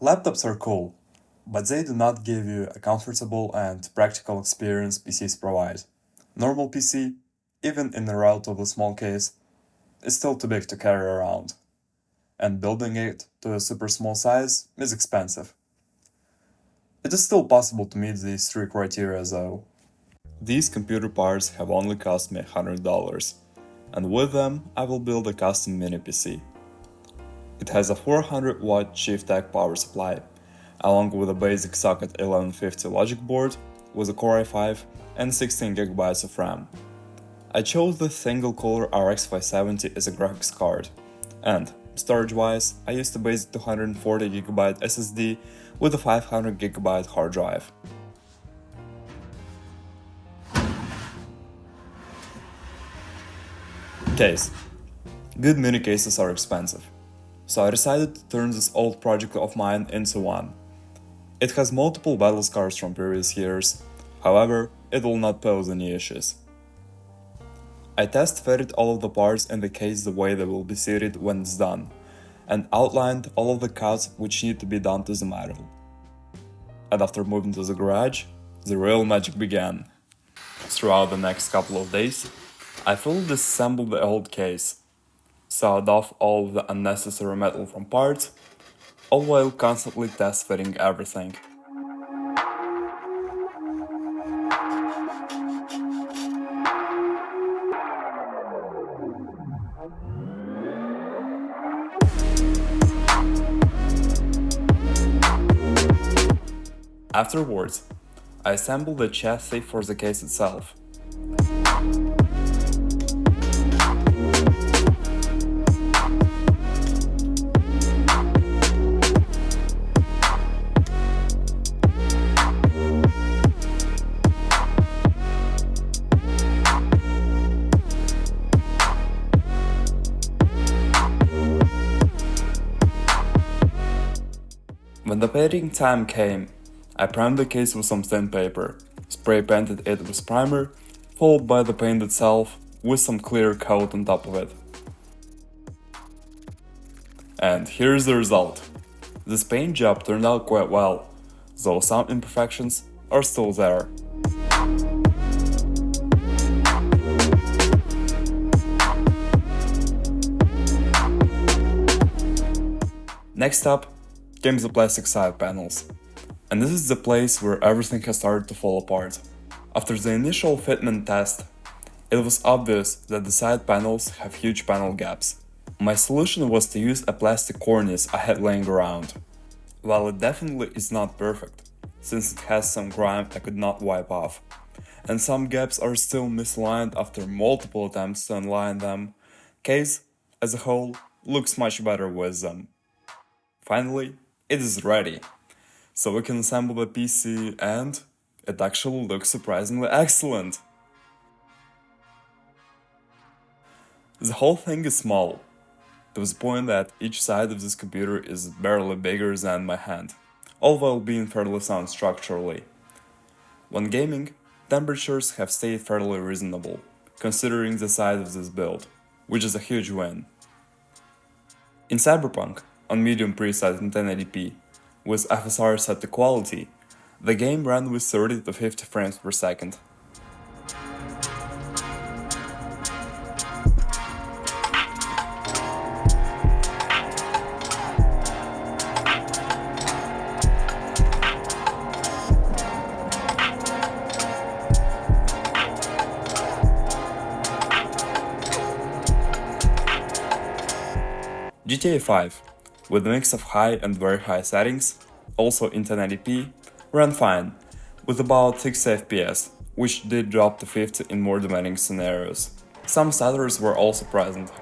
Laptops are cool, but they do not give you a comfortable and practical experience PCs provide. Normal PC, even in a relatively small case, is still too big to carry around, and building it to a super small size is expensive. It is still possible to meet these three criteria though. These computer parts have only cost me $100, and with them I will build a custom mini PC. It has a 400 watt Shift-Tech power supply, along with a basic socket 1150 logic board with a Core i5 and 16GB of RAM. I chose the single-core RX 570 as a graphics card, and storage-wise, I used a basic 240GB SSD with a 500GB hard drive. Case. Good mini cases are expensive, so I decided to turn this old project of mine into one. It has multiple battle scars from previous years, however, it will not pose any issues. I test-fitted all of the parts in the case the way they will be seated when it's done, and outlined all of the cuts which need to be done to the metal. And after moving to the garage, the real magic began. Throughout the next couple of days, I fully disassembled the old case, sawed off all of the unnecessary metal from parts, all while constantly test-fitting everything. Afterwards, I assembled the chassis for the case itself. When the painting time came, I primed the case with some thin paper, spray painted it with primer, followed by the paint itself with some clear coat on top of it. And here's the result. This paint job turned out quite well, though some imperfections are still there. Next up came the plastic side panels, and this is the place where everything has started to fall apart. After the initial fitment test, it was obvious that the side panels have huge panel gaps. My solution was to use a plastic cornice I had laying around. While it definitely is not perfect, since it has some grime I could not wipe off, and some gaps are still misaligned after multiple attempts to align them, case, as a whole, looks much better with them. Finally, it is ready, so we can assemble the PC and it actually looks surprisingly excellent. The whole thing is small, to the point that each side of this computer is barely bigger than my hand, all while being fairly sound structurally. When gaming, temperatures have stayed fairly reasonable, considering the size of this build, which is a huge win. In Cyberpunk, on medium preset in 1080p, with FSR set to quality, the game ran with 30 to 50 frames per second. GTA 5, with a mix of high and very high settings, also in 1080p, ran fine, with about 60 FPS, which did drop to 50 in more demanding scenarios. Some stutters were also present.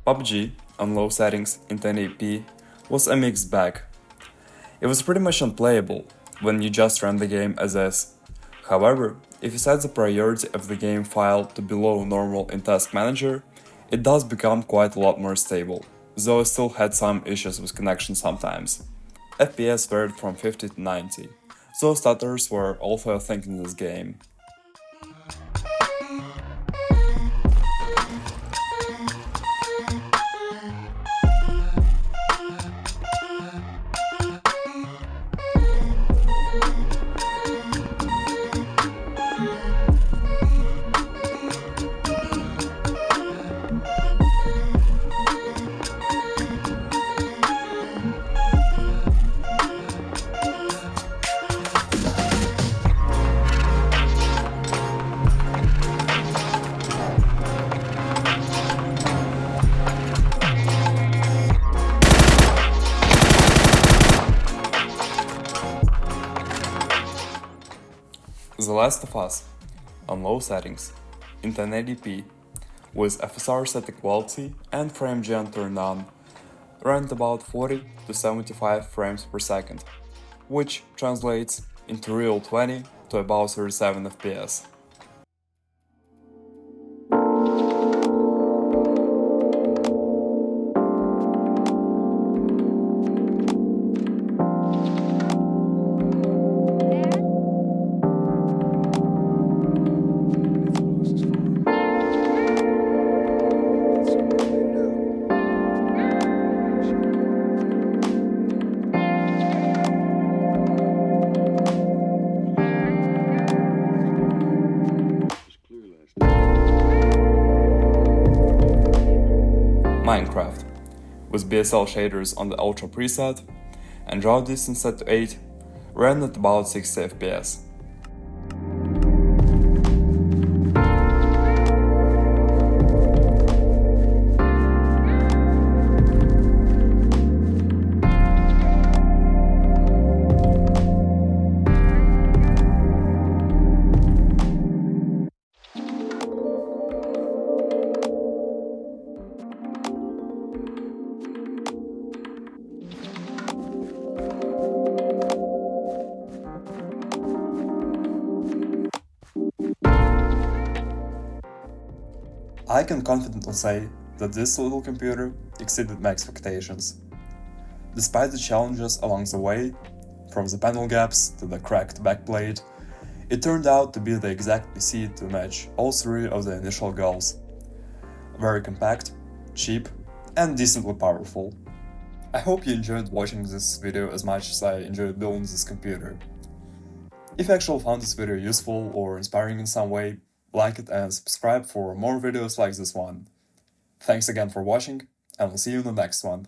PUBG, on low settings in 1080p, was a mixed bag. It was pretty much unplayable when you just ran the game as is. However, if you set the priority of the game file to below normal in Task Manager, It does become quite a lot more stable, though I still had some issues with connection sometimes. FPS varied from 50 to 90. Those stutters were also a thing in this game. The Last of Us, on low settings, in 1080p, with FSR set to quality and FrameGen turned on, ran at about 40 to 75 frames per second, which translates into real 20 to about 37 FPS. Minecraft, with BSL shaders on the Ultra preset and draw distance set to 8, ran at about 60 FPS. I can confidently say that this little computer exceeded my expectations. Despite the challenges along the way, from the panel gaps to the cracked backplate, it turned out to be the exact PC to match all three of the initial goals. Very compact, cheap, and decently powerful. I hope you enjoyed watching this video as much as I enjoyed building this computer. If you actually found this video useful or inspiring in some way, like it and subscribe for more videos like this one. Thanks again for watching, and we'll see you in the next one.